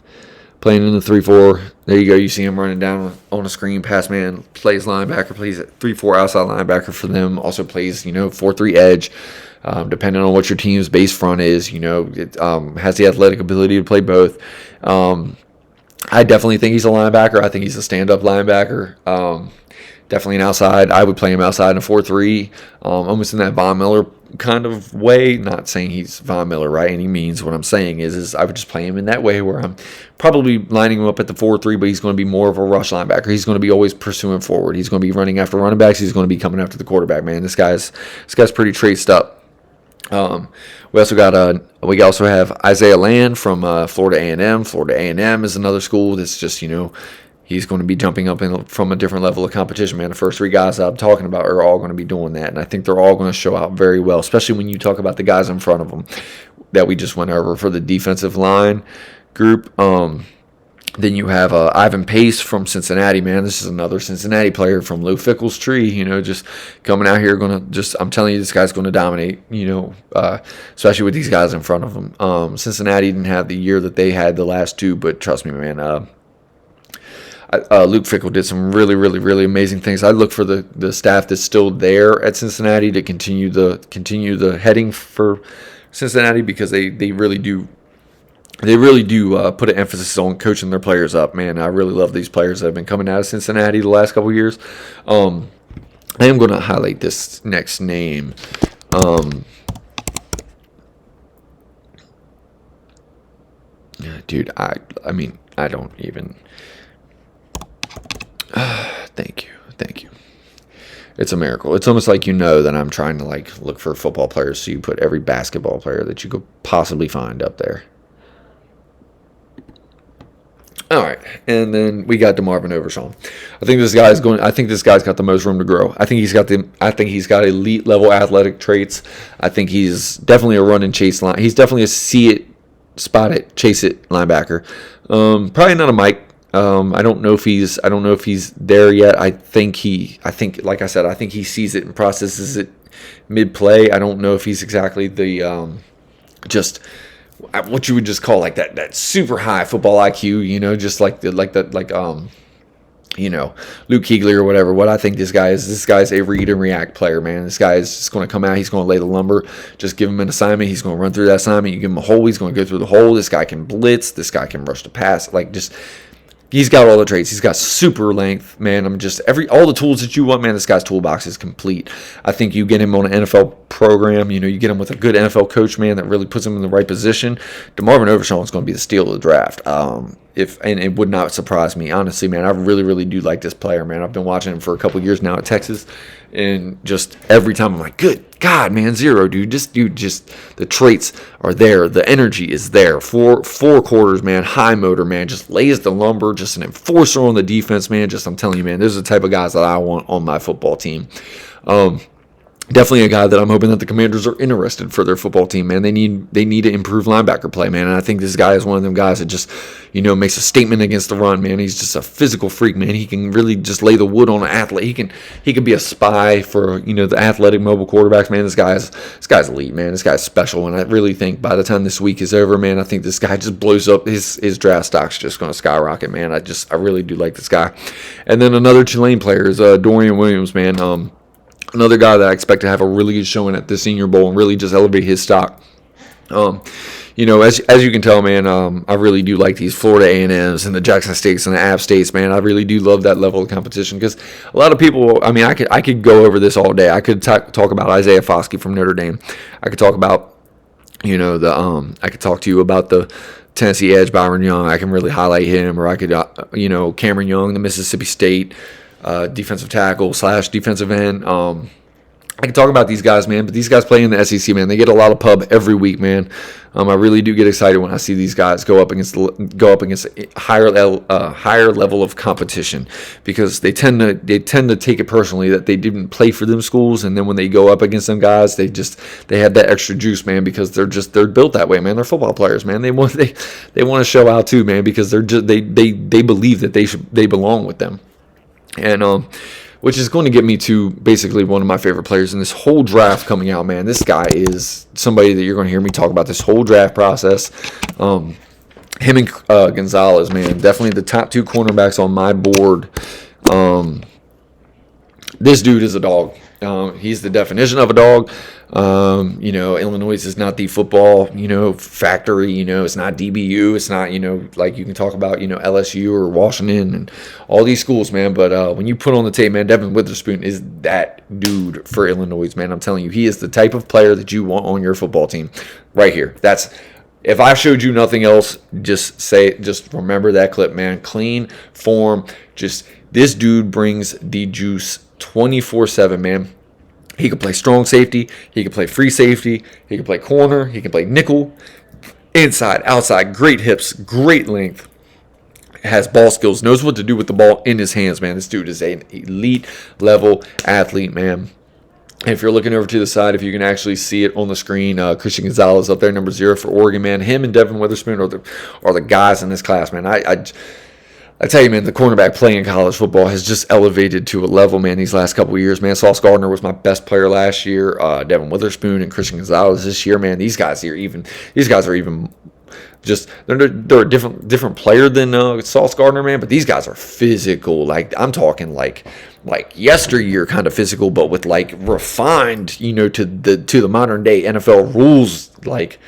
Playing in the 3-4. There you go. You see him running down on a screen. Pass man plays linebacker. Plays 3-4 outside linebacker for them. Also plays 4-3 edge. Depending on what your team's base front is, it has the athletic ability to play both. I definitely think he's a linebacker. I think he's a stand-up linebacker. Definitely an outside. I would play him outside in a 4-3, almost in that Von Miller kind of way. Not saying he's Von Miller by any means. What I'm saying is I would just play him in that way where I'm probably lining him up at the 4-3, but he's going to be more of a rush linebacker. He's going to be always pursuing forward. He's going to be running after running backs. He's going to be coming after the quarterback, man. This guy's pretty traced up. We also have Isaiah Land from Florida A&M. Florida A&M is another school that's just he's going to be jumping up from a different level of competition, man. The first three guys that I'm talking about are all going to be doing that, and I think they're all going to show out very well, especially when you talk about the guys in front of them that we just went over for the defensive line group. Then you have Ivan Pace from Cincinnati, man. This is another Cincinnati player from Lou Fickle's tree, just coming out here, I'm telling you, this guy's going to dominate, especially with these guys in front of him. Cincinnati didn't have the year that they had the last two, but trust me, man, Luke Fickle did some really, really, really amazing things. I look for the staff that's still there at Cincinnati to continue the heading for Cincinnati because they really do. They really do put an emphasis on coaching their players up, man. I really love these players that have been coming out of Cincinnati the last couple of years. I am going to highlight this next name. Dude, I don't even. Thank you. It's a miracle. It's almost like that I'm trying to like look for football players, so you put every basketball player that you could possibly find up there. All right, and then we got DeMarvin Overshawn. I think this guy's got the most room to grow. I think he's got elite level athletic traits. I think he's definitely a run and chase line. He's definitely a see it, spot it, chase it linebacker. Probably not a Mike. I don't know if he's there yet. I think like I said, I think he sees it and processes it mid play. I don't know if he's exactly the just what you would just call like that super high football IQ, just like Luke Kuechly or whatever. What I think this guy's a read and react player, man. This guy is just going to come out. He's going to lay the lumber. Just give him an assignment. He's going to run through that assignment. You give him a hole. He's going to go through the hole. This guy can blitz. This guy can rush the pass. He's got all the traits. He's got super length, man. All the tools that you want, man. This guy's toolbox is complete. I think you get him on an NFL program. You get him with a good NFL coach, man, that really puts him in the right position. DeMarvin Overshawn is going to be the steal of the draft. And it would not surprise me, honestly, man. I really, really do like this player, man. I've been watching him for a couple years now at Texas, and just every time I'm like, good God, man, zero, dude. Just the traits are there. The energy is there. Four quarters, man. High motor, man. Just lays the lumber. Just an enforcer on the defense, man. I'm telling you, man, those are the type of guys that I want on my football team. Definitely a guy that I'm hoping that the Commanders are interested for their football team, man. They need to improve linebacker play, man. And I think this guy is one of them guys that just, makes a statement against the run, man. He's just a physical freak, man. He can really just lay the wood on an athlete. He can be a spy for, the athletic mobile quarterbacks, man. This guy's elite, man. This guy's special. And I really think by the time this week is over, man, I think this guy just blows up. His draft stock's just going to skyrocket, man. I really do like this guy. And then another Tulane player is Dorian Williams, man. Another guy that I expect to have a really good showing at the Senior Bowl and really just elevate his stock. As you can tell, man, I really do like these Florida A&Ms and the Jackson States and the App States, man. I really do love that level of competition because a lot of people, I could go over this all day. I could talk about Isaiah Foskey from Notre Dame. I could talk about, I could talk to you about the Tennessee edge, Byron Young. I can really highlight him, or I could, Cameron Young, the Mississippi State defensive tackle / defensive end. I can talk about these guys, man, but these guys play in the SEC, man. They get a lot of pub every week, man. I really do get excited when I see these guys go up against a higher level of competition, because they tend to take it personally that they didn't play for them schools, and then when they go up against them guys, they have that extra juice, man, because they're built that way, man. They're football players, man. They want to show out too, man, because they believe that they belong with them. And which is going to get me to basically one of my favorite players in this whole draft coming out, man. This guy is somebody that you're going to hear me talk about this whole draft process. Him and Gonzalez, man, definitely the top two cornerbacks on my board. This dude is a dog. He's the definition of a dog. Illinois is not the football, factory. It's not DBU. It's not, like you can talk about, LSU or Washington and all these schools, man. But when you put on the tape, man, Devin Witherspoon is that dude for Illinois, man. I'm telling you, he is the type of player that you want on your football team right here. If I showed you nothing else, just remember that clip, man. Clean form. This dude brings the juice 24/7, man. He can play strong safety. He can play free safety. He can play corner. He can play nickel. Inside, outside, great hips, great length. Has ball skills, knows what to do with the ball in his hands, man. This dude is an elite level athlete, man. If you're looking over to the side, if you can actually see it on the screen, Christian Gonzalez up there, number 0 for Oregon, man. Him and Devin Witherspoon are the guys in this class, man. I tell you, man, the cornerback play in college football has just elevated to a level, man, these last couple of years, man. Sauce Gardner was my best player last year. Devin Witherspoon and Christian Gonzalez this year, man. These guys are even just they're a different player than Sauce Gardner, man. But these guys are physical. Like, I'm talking like yesteryear kind of physical, but with like refined, to the modern day NFL rules, like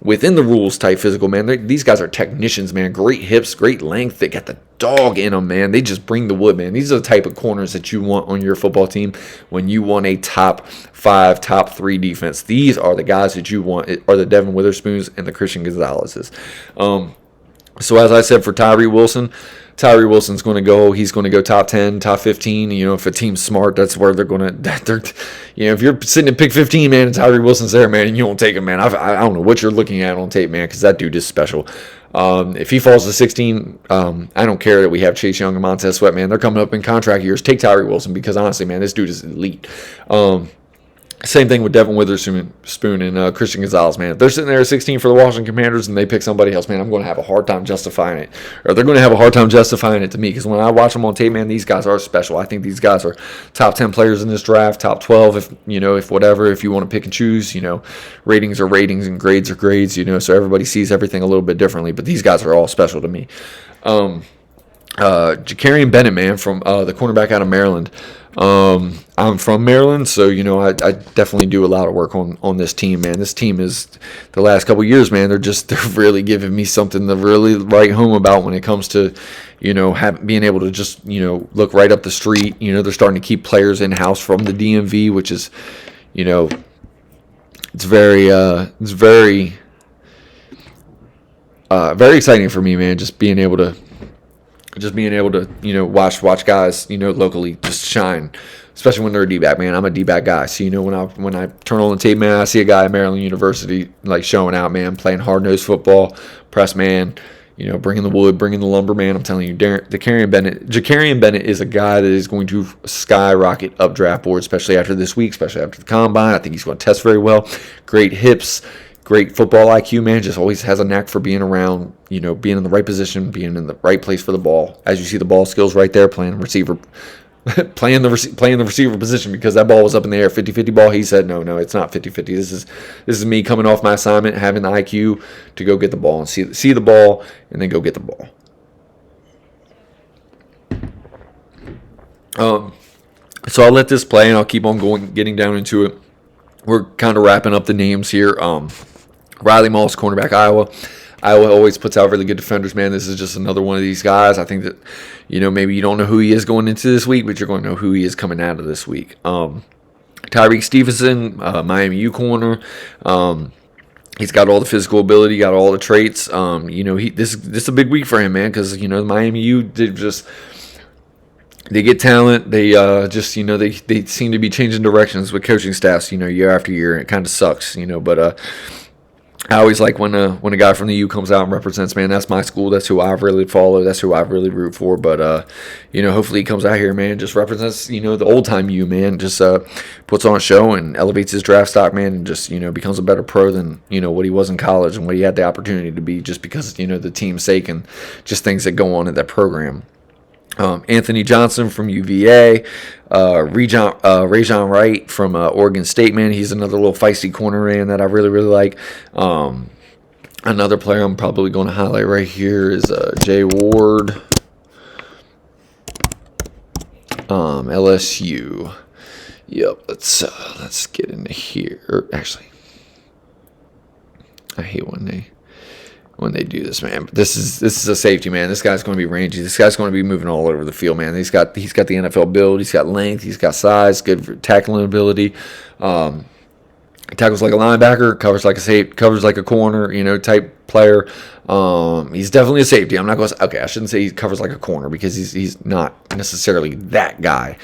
within the rules type physical, man. These guys are technicians, man. Great hips, great length. They got the dog in them, man. They just bring the wood, man. These are the type of corners that you want on your football team when you want a top 5, top 3 defense. These are the guys that you want, are the Devin Witherspoons and the Christian Gonzalez's. So as I said, for Tyree Wilson Tyree Wilson's going to go. He's going to go top 10, top 15. If a team's smart, that's where they're going to. If you're sitting at pick 15, man, and Tyree Wilson's there, man, and you don't take him, man. I don't know what you're looking at on tape, man, because that dude is special. If he falls to 16, I don't care that we have Chase Young and Montez Sweat, man. They're coming up in contract years. Take Tyree Wilson because, honestly, man, this dude is elite. Same thing with Devin Witherspoon and Christian Gonzalez, man. If they're sitting there at 16 for the Washington Commanders and they pick somebody else, man, I'm going to have a hard time justifying it. Or they're going to have a hard time justifying it to me because when I watch them on tape, man, these guys are special. I think these guys are top 10 players in this draft, top 12 if you want to pick and choose. Ratings are ratings and grades are grades, so everybody sees everything a little bit differently. But these guys are all special to me. Ja'Carrion Bennett, man, from the cornerback out of Maryland. I'm from Maryland, so I definitely do a lot of work on this team, man. This team is the last couple of years, man. They're really giving me something to really write home about when it comes to being able to just look right up the street. They're starting to keep players in house from the DMV, which is it's very very exciting for me, man. Just being able to watch guys locally just shine, especially when they're a D-back, man. I'm a D-back guy, so when I turn on the tape, man, I see a guy at Maryland University like showing out, man, playing hard-nosed football, press man, bringing the wood, bringing the lumber, man. I'm telling you, Ja'Carrion Bennett is a guy that is going to skyrocket up draft board, especially after this week, especially after the combine. I think he's going to test very well. Great hips. Great football IQ, man. Just always has a knack for being around, being in the right position, being in the right place for the ball. As you see the ball skills right there, playing the receiver position because that ball was up in the air, 50-50 ball. He said, no, it's not 50-50. This is me coming off my assignment, having the IQ to go get the ball and see the ball and then go get the ball. So I'll let this play and I'll keep on getting down into it. We're kind of wrapping up the names here. Riley Moss, cornerback, Iowa. Iowa always puts out really good defenders, man. This is just another one of these guys. I think that, maybe you don't know who he is going into this week, but you're going to know who he is coming out of this week. Tyreek Stevenson, Miami U corner. He's got all the physical ability, got all the traits. This is a big week for him, man, because, Miami U they get talent. They they seem to be changing directions with coaching staffs, year after year. And it kind of sucks, but I always like when a guy from the U comes out and represents, man. That's my school. That's who I really follow. That's who I really root for. But hopefully he comes out here, man, just represents, the old time U, man. Just puts on a show and elevates his draft stock, man, and just becomes a better pro than what he was in college and what he had the opportunity to be, just because the team's sake and just things that go on in that program. Anthony Johnson from UVA, Rajon Wright from Oregon State, man. He's another little feisty corner, man, that I really, really like. Another player I'm probably going to highlight right here is Jay Ward, LSU. Yep, let's get into here. Actually, I hate when they do this, man. But this is a safety, man. This guy's going to be rangy. This guy's going to be moving all over the field, man. He's got the NFL build. He's got length. He's got size. Good tackling ability. Tackles like a linebacker. Covers like a safety. Covers like a corner. Type player. He's definitely a safety. I'm not going to. Okay, I shouldn't say he covers like a corner because he's not necessarily that guy.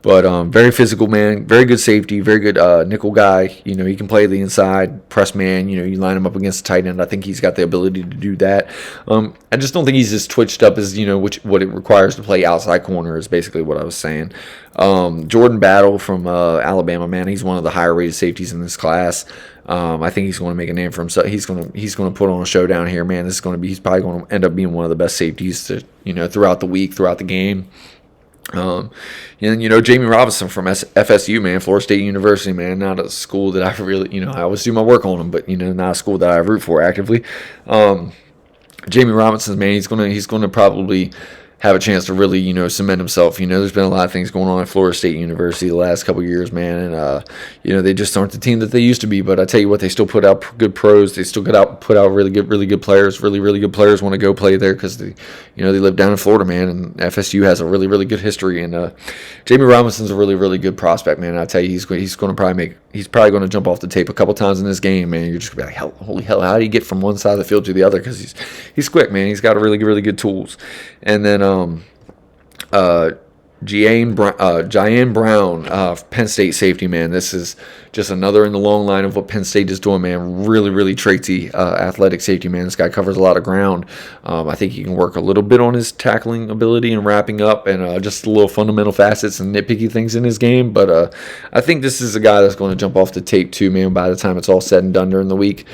But very physical, man. Very good safety. Very good nickel guy. He can play the inside, press man. You line him up against the tight end. I think he's got the ability to do that. I just don't think he's as twitched up as, what it requires to play outside corner is basically what I was saying. Jordan Battle from Alabama, man. He's one of the higher rated safeties in this class. I think he's going to make a name for himself. He's going to put on a show down here, man. He's probably going to end up being one of the best safeties to, throughout the week, throughout the game. And Jamie Robinson from FSU, man, Florida State University, man, not a school that I really, I always do my work on them, but not a school that I root for actively. Jamie Robinson, man, he's gonna probably have a chance to really, cement himself. There's been a lot of things going on at Florida State University the last couple of years, man, and they just aren't the team that they used to be. But I tell you what, they still put out good pros. They still put out really good players. Really good players want to go play there because they live down in Florida, man, and FSU has a really good history. And Jamie Robinson's a really good prospect, man. I tell you, he's going to probably he's probably going to jump off the tape a couple times in this game, man. You're just going to be like, holy hell, how do you get from one side of the field to the other? Because he's quick, man. He's got really, really good tools. And then Jayan Brown, Penn State safety, man. This is just another in the long line of what Penn State is doing, man. Really, really traitsy athletic safety, man. This guy covers a lot of ground. I think he can work a little bit on his tackling ability and wrapping up and just a little fundamental facets and nitpicky things in his game. But I think this is a guy that's going to jump off the tape too, man, by the time it's all said and done during the week.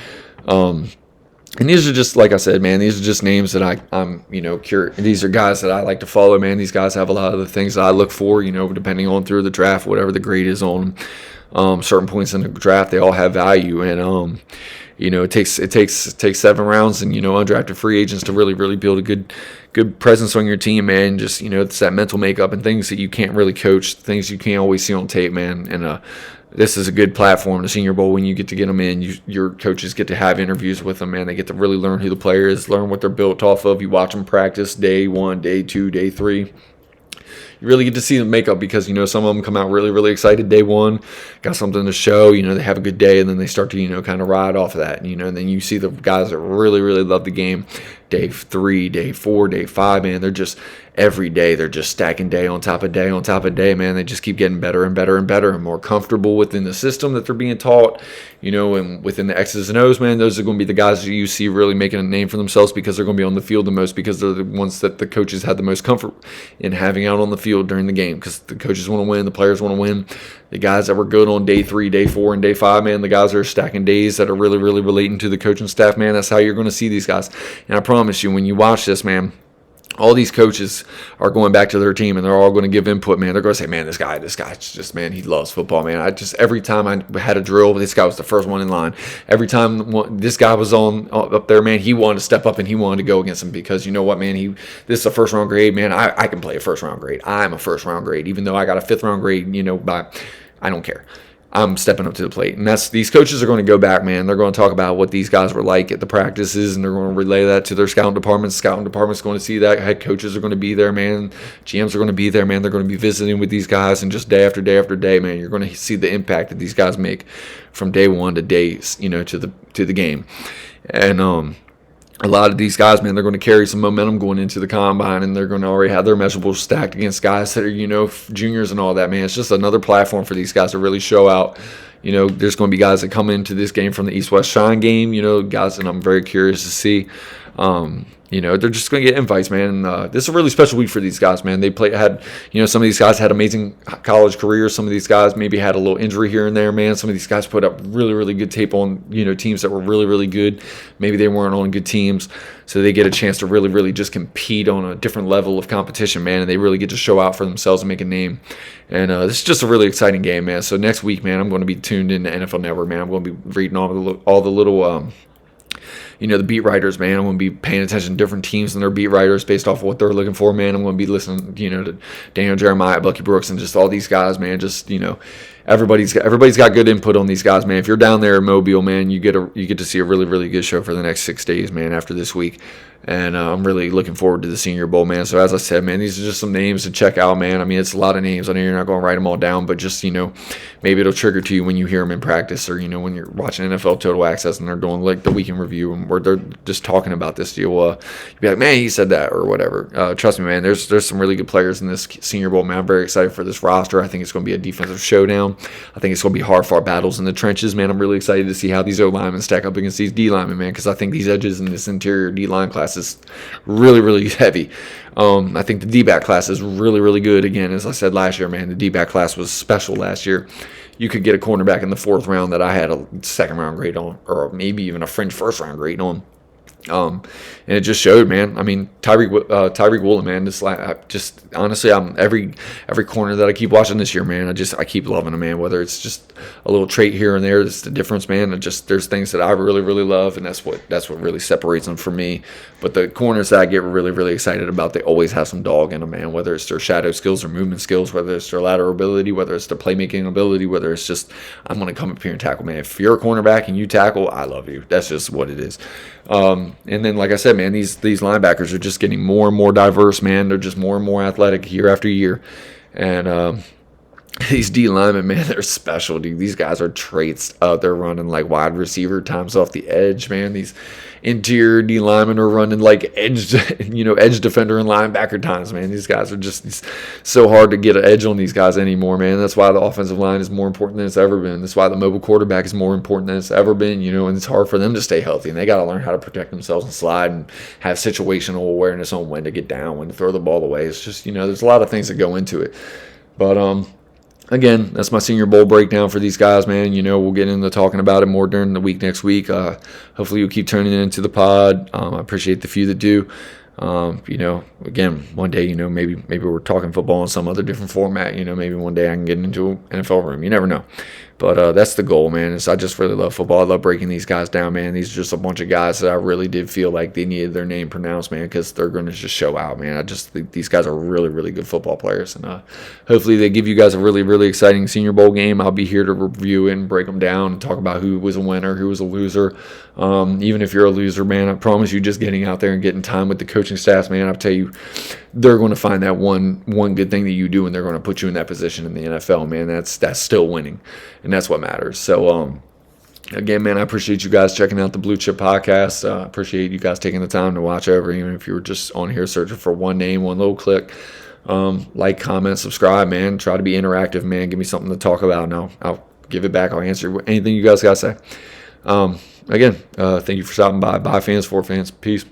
And these are just, like I said, man, these are just names that I'm curious. These are guys that I like to follow, man. These guys have a lot of the things that I look for, depending on through the draft, whatever the grade is on certain points in the draft. They all have value, and it takes 7 rounds and undrafted free agents to really, really build a good presence on your team, man. Just it's that mental makeup and things that you can't really coach, things you can't always see on tape, man. And this is a good platform, the Senior Bowl, when you get to get them in. Your coaches get to have interviews with them, man. They get to really learn who the player is, learn what they're built off of. You watch them practice day 1, day 2, day 3. You really get to see the makeup because, some of them come out really, really excited day 1, got something to show, they have a good day, and then they start to, kind of ride off of that, and then you see the guys that really, really love the game day 3, day 4, day 5, man. They're just every day, they're just stacking day on top of day on top of day, man. They just keep getting better and better and better and more comfortable within the system that they're being taught, and within the X's and O's, man. Those are going to be the guys that you see really making a name for themselves because they're going to be on the field the most, because they're the ones that the coaches had the most comfort in having out on the field during the game, because the coaches want to win, the players want to win. The guys that were good on day 3, day 4, and day 5, man, the guys that are stacking days that are really, really relating to the coaching staff, man, that's how you're going to see these guys. And I promise you, when you watch this, man, all these coaches are going back to their team, and they're all going to give input, man. They're going to say, man, this guy's just, man, he loves football, man. Every time I had a drill, this guy was the first one in line. Every time this guy was up there, man, he wanted to step up and he wanted to go against him because you know what, man, this is a first round grade, man. I can play a first round grade. I'm a first round grade, even though I got a 5th round grade, I don't care. I'm stepping up to the plate. And these coaches are going to go back, man. They're going to talk about what these guys were like at the practices, and they're going to relay that to their scouting departments. Scouting department's going to see that. Head coaches are going to be there, man. GMs are going to be there, man. They're going to be visiting with these guys, and just day after day after day, man, you're going to see the impact that these guys make from day 1 to days, to the game. And a lot of these guys, man, they're going to carry some momentum going into the combine, and they're going to already have their measurables stacked against guys that are, juniors and all that, man. It's just another platform for these guys to really show out. There's going to be guys that come into this game from the East-West Shine game, guys that I'm very curious to see. They're just going to get invites, man. This is a really special week for these guys, man. Some of these guys had amazing college careers. Some of these guys maybe had a little injury here and there, man. Some of these guys put up really, really good tape on, teams that were really, really good. Maybe they weren't on good teams, so they get a chance to really, really just compete on a different level of competition, man, and they really get to show out for themselves and make a name. And this is just a really exciting game, man. So next week, man, I'm going to be tuned in to NFL Network, man. I'm going to be reading all the little the beat writers, man. I'm going to be paying attention to different teams and their beat writers based off of what they're looking for, man. I'm going to be listening, to Daniel Jeremiah, Bucky Brooks, and just all these guys, man. Just, everybody's got good input on these guys, man. If you're down there in Mobile, man, you get to see a really, really good show for the next 6 days, man, after this week. And I'm really looking forward to the Senior Bowl, man. So as I said, man, these are just some names to check out, man. I mean, it's a lot of names. I know you're not going to write them all down, but just, maybe it'll trigger to you when you hear them in practice, or, when you're watching NFL Total Access and they're doing like the weekend review and where they're just talking about this deal. You'll be like, man, he said that or whatever. Trust me, man, there's some really good players in this Senior Bowl, man. I'm very excited for this roster. I think it's going to be a defensive showdown. I think it's going to be hard-fought battles in the trenches, man. I'm really excited to see how these O-linemen stack up against these D-linemen, man, because I think these edges in this interior D-line class is really, really heavy. I think the D-back class is really, really good. Again, as I said last year, man, the D-back class was special last year. You could get a cornerback in the 4th round that I had a 2nd round grade on, or maybe even a fringe 1st round grade on. And it just showed, man. I mean, Tyreek Woolen, man. Just honestly, I'm every corner that I keep watching this year, man. I keep loving him, man. Whether it's just a little trait here and there, that's the difference, man. There's things that I really, really love, and that's what really separates them from me. But the corners that I get really, really excited about, they always have some dog in them, man. Whether it's their shadow skills or movement skills, whether it's their lateral ability, whether it's their playmaking ability, whether it's just I'm going to come up here and tackle, man. If you're a cornerback and you tackle, I love you. That's just what it is. And then, like I said, man, these linebackers are just getting more and more diverse, man. They're just more and more athletic year after year. And these D linemen, man, they're special, dude. These guys are traits. They're running like wide receiver times off the edge, man. These interior D linemen are running like edge, edge defender and linebacker times, man. These guys are just so hard to get an edge on these guys anymore, man. That's why the offensive line is more important than it's ever been. That's why the mobile quarterback is more important than it's ever been, and it's hard for them to stay healthy. And they got to learn how to protect themselves and slide and have situational awareness on when to get down, when to throw the ball away. It's just, there's a lot of things that go into it. But, again, that's my Senior Bowl breakdown for these guys, man. We'll get into talking about it more during the week next week. Hopefully you'll keep tuning into the pod. I appreciate the few that do. Again, one day, maybe we're talking football in some other different format. Maybe one day I can get into an NFL room. You never know. But that's the goal, man. I just really love football. I love breaking these guys down, man. These are just a bunch of guys that I really did feel like they needed their name pronounced, man, because they're going to just show out, man. I just think these guys are really, really good football players. And hopefully they give you guys a really, really exciting Senior Bowl game. I'll be here to review it and break them down and talk about who was a winner, who was a loser. Even if you're a loser, man, I promise you just getting out there and getting time with the coaching staffs, man, I'll tell you, they're going to find that one good thing that you do, and they're going to put you in that position in the NFL, man. That's still winning, and that's what matters. So, again, man, I appreciate you guys checking out the Blue Chip Podcast. I appreciate you guys taking the time to watch over, even if you were just on here searching for one name, one little click. Like, comment, subscribe, man. Try to be interactive, man. Give me something to talk about, and I'll give it back. I'll answer anything you guys got to say. Again, thank you for stopping by. Bye, fans, for fans. Peace.